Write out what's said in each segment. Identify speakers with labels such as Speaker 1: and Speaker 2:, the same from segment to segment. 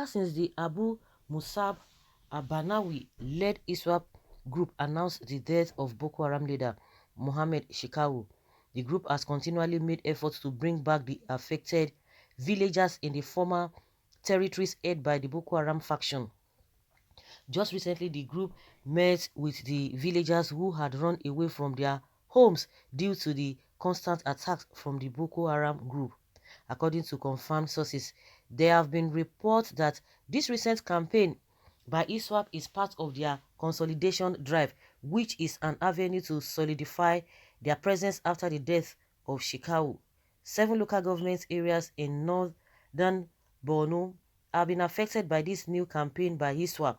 Speaker 1: Ever since the Abu Musab al-Banawi-led ISWAP group announced the death of Boko Haram leader Mohammed Shekau, the group has continually made efforts to bring back the affected villagers in the former territories held by the Boko Haram faction. Just recently, the group met with the villagers who had run away from their homes due to the constant attacks from the Boko Haram group. According to confirmed sources, there have been reports that this recent campaign by ISWAP is part of their consolidation drive, which is an avenue to solidify their presence after the death of Shekau. 7 local government areas in northern Borno have been affected by this new campaign by ISWAP.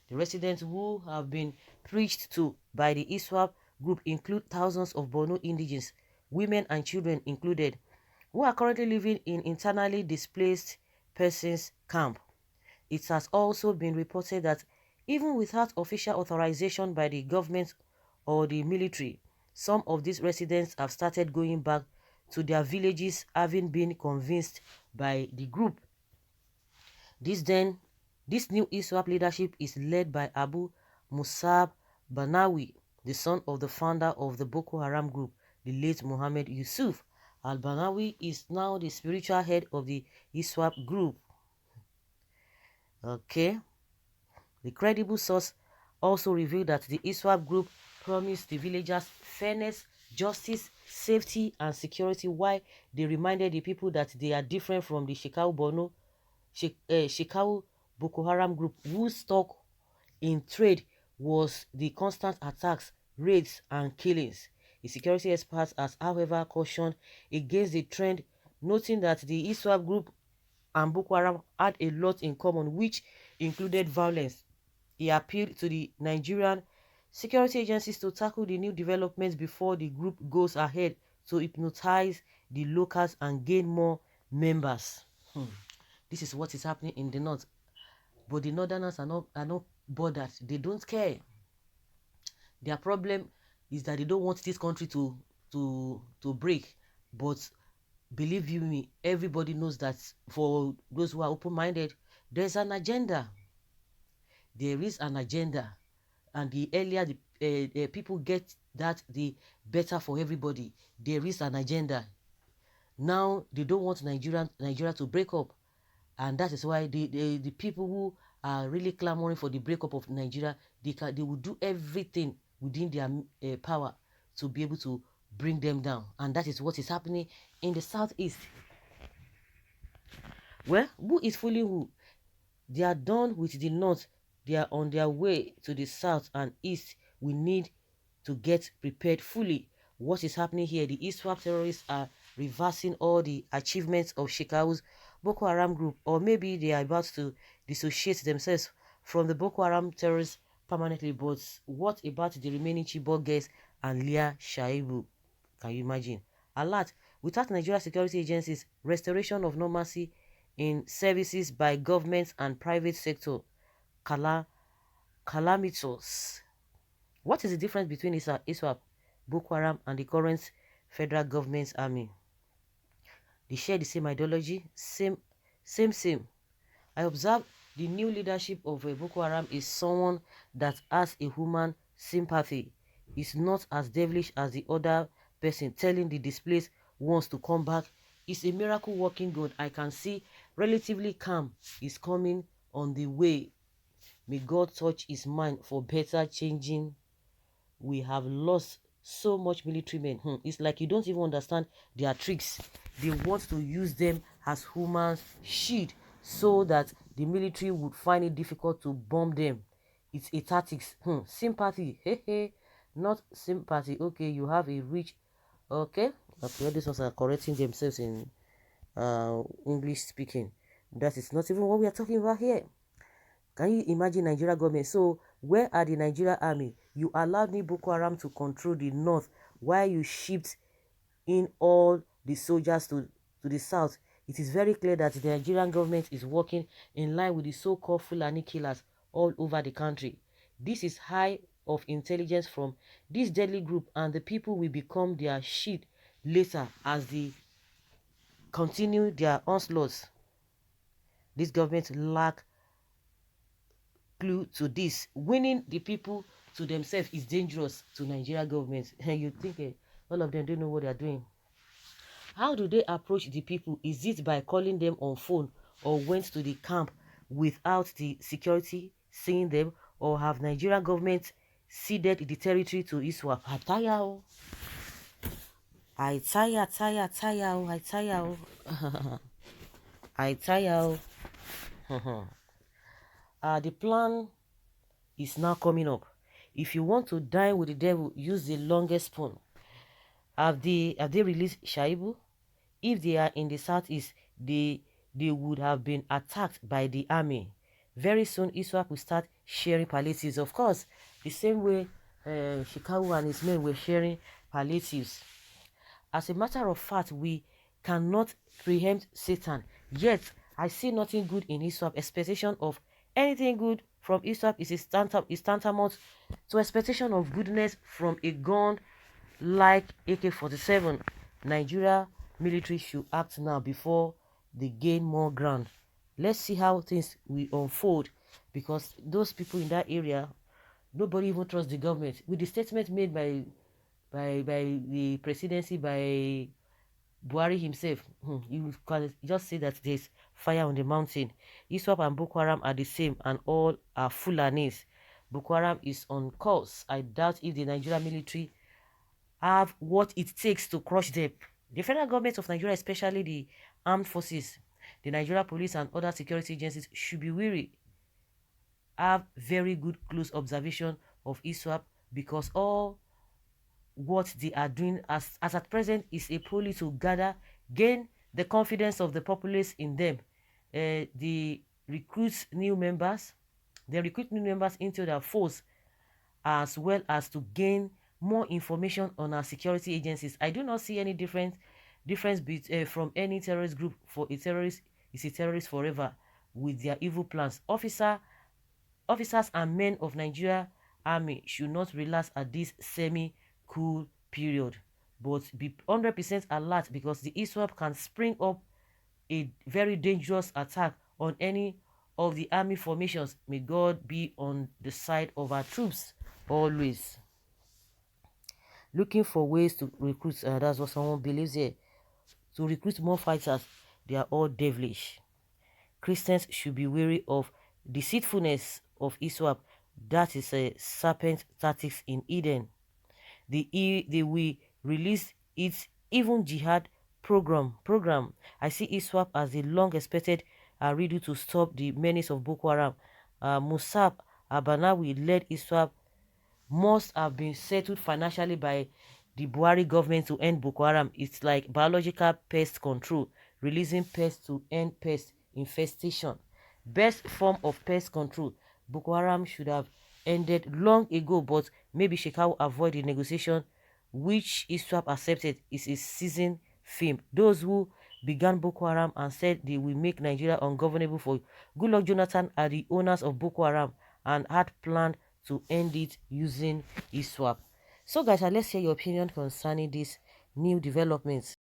Speaker 1: The residents who have been preached to by the ISWAP group include thousands of Borno indigenes, women and children included, who are currently living in internally displaced persons camp. It has also been reported that even without official authorization by the government or the military, some of these residents have started going back to their villages, having been convinced by the group. This new ISWAP leadership is led by Abu Musab Banawi, the son of the founder of the Boko Haram group, the late Mohammed Yusuf. Al-Banawi is now the spiritual head of the ISWAP group. Okay. The credible source also revealed that the ISWAP group promised the villagers fairness, justice, safety, and security, while they reminded the people that they are different from the Shekau Boko Haram group, whose stock in trade was the constant attacks, raids, and killings. The security experts has, however, cautioned against the trend, noting that the ISWAP group and Boko Haram had a lot in common, which included violence. He appealed to the Nigerian security agencies to tackle the new developments before the group goes ahead to hypnotize the locals and gain more members. This is what is happening in the north. But the northerners are not bothered. They don't care. Their problem is that they don't want this country to break. But believe you me, everybody knows that for those who are open-minded, there's an agenda. There is an agenda. And the earlier the people get that, the better for everybody. There is an agenda. Now, they don't want Nigeria to break up. And that is why the people who are really clamoring for the breakup of Nigeria, they will do everything within their power to be able to bring them down. And that is what is happening in the southeast. Well, who is fooling who? They are done with the north. They are on their way to the south and east. We need to get prepared fully. What is happening here? The ISWAP terrorists are reversing all the achievements of Shekau's Boko Haram group, or maybe they are about to dissociate themselves from the Boko Haram terrorists permanently. But what about the remaining Chibok girls and Leah Shaibu? Can you imagine? Alert: without Nigeria security agencies, restoration of normalcy in services by government and private sector calamitous. What is the difference between ISWAP, Boko Haram, and the current federal government's army? They share the same ideology, same. I observe the new leadership of Boko Haram is someone that has a human sympathy. It's not as devilish as the other person telling the displaced ones to come back. It's a miracle working God. I can see relatively calm is coming on the way. May God touch his mind for better changing. We have lost so much military men. It's like you don't even understand their tricks. They want to use them as human shield so that the military would find it difficult to bomb them. It's a tactics. Sympathy. Not sympathy. Okay, you have a rich. Okay, these ones are correcting themselves in English speaking. That is not even what we are talking about here. Can you imagine Nigeria government? So where are the Nigeria army? You allowed me Boko Haram to control the north while you shipped in all the soldiers to the south. It is very clear that the Nigerian government is working in line with the so-called Fulani killers all over the country. This is high of intelligence from this deadly group, and the people will become their shield later as they continue their onslaughts. This government lack clue to this. Winning the people to themselves is dangerous to Nigeria government. And you think all of them don't know what they're doing. How do they approach the people? Is it by calling them on phone or went to the camp without the security seeing them, or have Nigerian government ceded the territory to ISWAP? I tire. I tire. I tire. The plan is now coming up. If you want to dine with the devil, use the longest spoon. Have they released Shaibu? If they are in the southeast, they would have been attacked by the army. Very soon, ISWAP will start sharing palliatives. Of course, the same way Shikawu and his men were sharing palliatives. As a matter of fact, we cannot preempt Satan. Yet, I see nothing good in ISWAP. Expectation of anything good from ISWAP is tantamount to expectation of goodness from a gun like AK-47. Nigeria military should act now before they gain more ground. Let's see how things will unfold, because those people in that area, nobody even trusts the government. With the statement made by the presidency, by Buhari himself, you can just say that there's fire on the mountain. ISWAP and Boko Haram are the same, and all are Fulanis. Boko Haram is on course. I doubt if the Nigerian military have what it takes to crush them. The federal government of Nigeria, especially the armed forces, the Nigeria police and other security agencies, should be wary. Have very good close observation of ISWAP, because all what they are doing as at present is a purely to gain the confidence of the populace in them. They recruit new members into their force, as well as to gain more information on our security agencies. I do not see any difference from any terrorist group. For a terrorist is a terrorist forever with their evil plans. Officers and men of Nigeria Army should not relax at this semi-cool period, but be 100% alert, because the ISWAP can spring up a very dangerous attack on any of the army formations. May God be on the side of our troops always. Looking for ways to recruit, that's what someone believes here, to recruit more fighters. They are all devilish. Christians should be wary of deceitfulness of ISWAP. That is a serpent tactics in Eden. They will release its even jihad program. I see ISWAP as the long-expected riddle to stop the menace of Boko Haram. Musab Abanawi led ISWAP must have been settled financially by the Buhari government to end Boko Haram. It's like biological pest control, releasing pests to end pest infestation. Best form of pest control. Boko Haram should have ended long ago, but maybe Shekau avoid the negotiation which ISWAP accepted. Is a seasoned film. Those who began Boko Haram and said they will make Nigeria ungovernable for Goodluck Jonathan are the owners of Boko Haram and had planned to end it using ISWAP. So guys, let's hear your opinion concerning these new developments.